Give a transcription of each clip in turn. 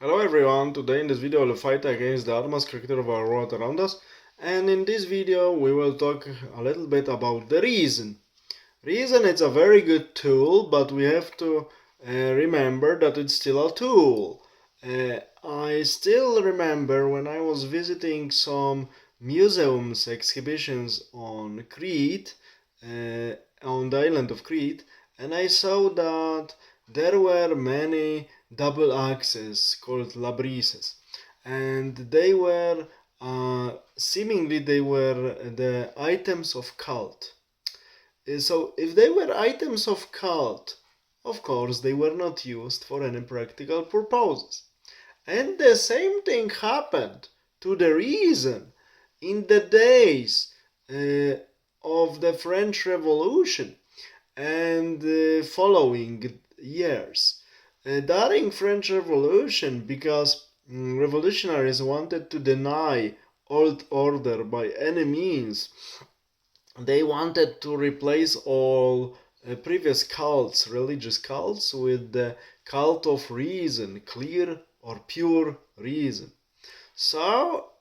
Hello everyone, today in this video we'll fight against the utmost creator of our world around us, and in this video we will talk a little bit about the reason. Reason is a very good tool, but we have to remember that it's still a tool. I still remember when I was visiting some museums exhibitions on Crete, on the island of Crete, and I saw that there were many double axes called labrises, and they were seemingly they were the items of cult. So if they were items of cult, of course they were not used for any practical purposes. And the same thing happened to the reason in the days of the French Revolution and following years. During French Revolution, because revolutionaries wanted to deny old order by any means, they wanted to replace all previous cults, religious cults, with the cult of reason, clear or pure reason. So,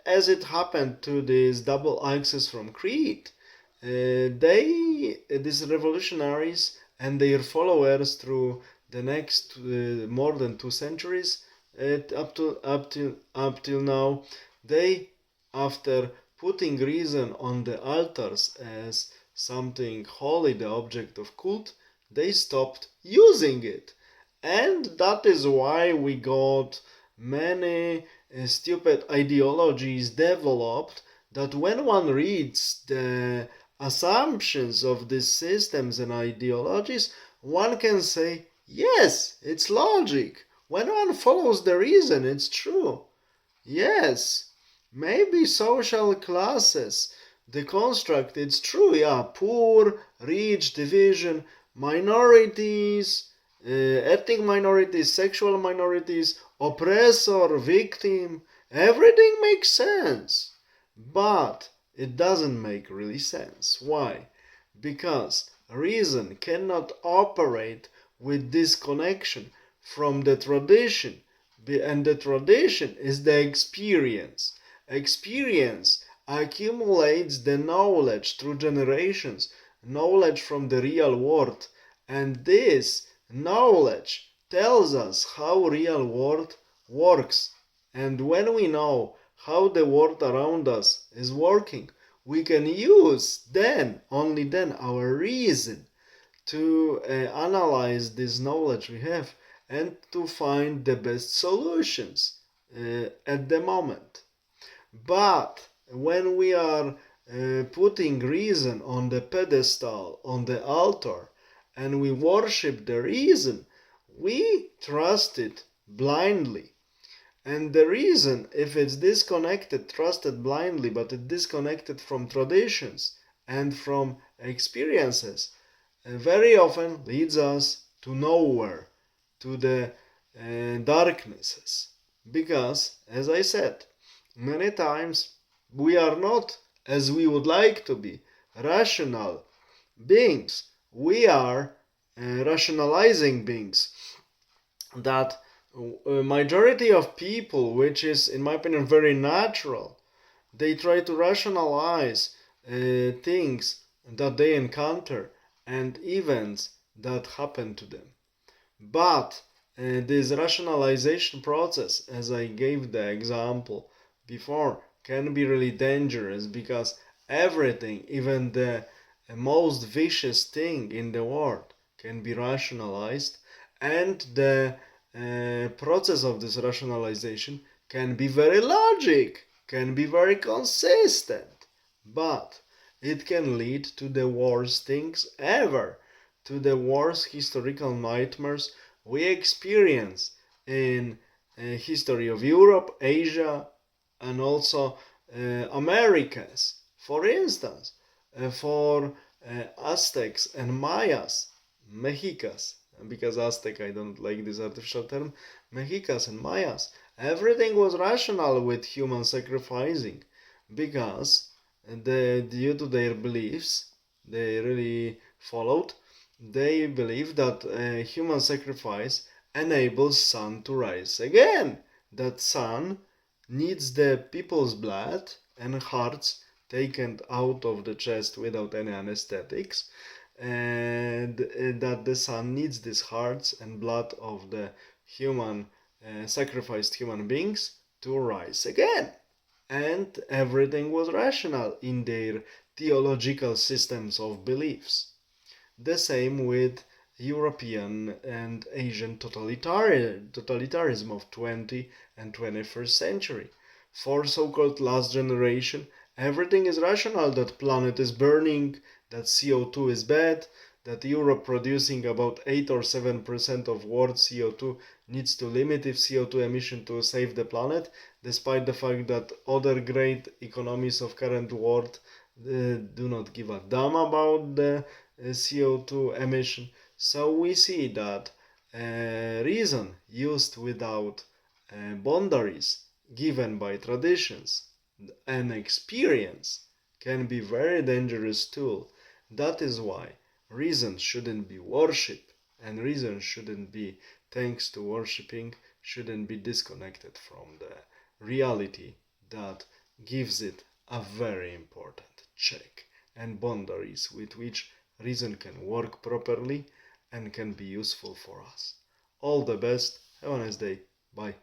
as it happened to these double axes from Crete, these revolutionaries and their followers through the next more than 2 centuries, up till now, they, after putting reason on the altars as something holy, the object of cult, they stopped using it. And that is why we got many stupid ideologies developed, that when one reads the assumptions of these systems and ideologies, one can say, yes, it's logic. When one follows the reason, it's true. Yes, maybe social classes, the construct, it's true, yeah, poor, rich, division, minorities, ethnic minorities, sexual minorities, oppressor, victim, everything makes sense. But it doesn't make really sense. Why? Because reason cannot operate with disconnection from the tradition, and the tradition is the experience. Experience accumulates the knowledge through generations, knowledge from the real world, and this knowledge tells us how real world works. And when we know how the world around us is working, we can use then, only then, our reason to analyze this knowledge we have and to find the best solutions at the moment. But when we are putting reason on the pedestal, on the altar, and we worship the reason, we trust it blindly. And the reason, if it's disconnected, trusted blindly, but it's disconnected from traditions and from experiences, very often leads us to nowhere, to the darknesses. Because, as I said, many times we are not, as we would like to be, rational beings. We are rationalizing beings. That majority of people, which is in my opinion very natural, they try to rationalize things that they encounter and events that happen to them. But this rationalization process, as I gave the example before, can be really dangerous, because everything, even the most vicious thing in the world, can be rationalized, and the process of this rationalization can be very logic, can be very consistent, but it can lead to the worst things ever, to the worst historical nightmares we experience in history of Europe, Asia, and also Americas. For instance, for Aztecs and Mayas, Mexicas, because Aztec, I don't like this artificial term, Mexicas and Mayas, everything was rational with human sacrificing, because due to their beliefs, they really followed, they believed that human sacrifice enables sun to rise again. That sun needs the people's blood and hearts taken out of the chest without any anesthetics, and that the sun needs these hearts and blood of the human sacrificed human beings to rise again. And everything was rational in their theological systems of beliefs. The same with European and Asian totalitarianism of 20th and 21st century. For so-called last generation, everything is rational, that planet is burning, that CO2 is bad, that Europe producing about 8 or 7% of world CO2 needs to limit its CO2 emission to save the planet, despite the fact that other great economies of current world do not give a damn about the CO2 emission. So we see that reason used without boundaries given by traditions and experience can be very dangerous tool. That is why reason shouldn't be worship, and reason shouldn't be, thanks to worshipping, shouldn't be disconnected from the reality that gives it a very important check and boundaries with which reason can work properly and can be useful for us. All the best. Have a nice day. Bye.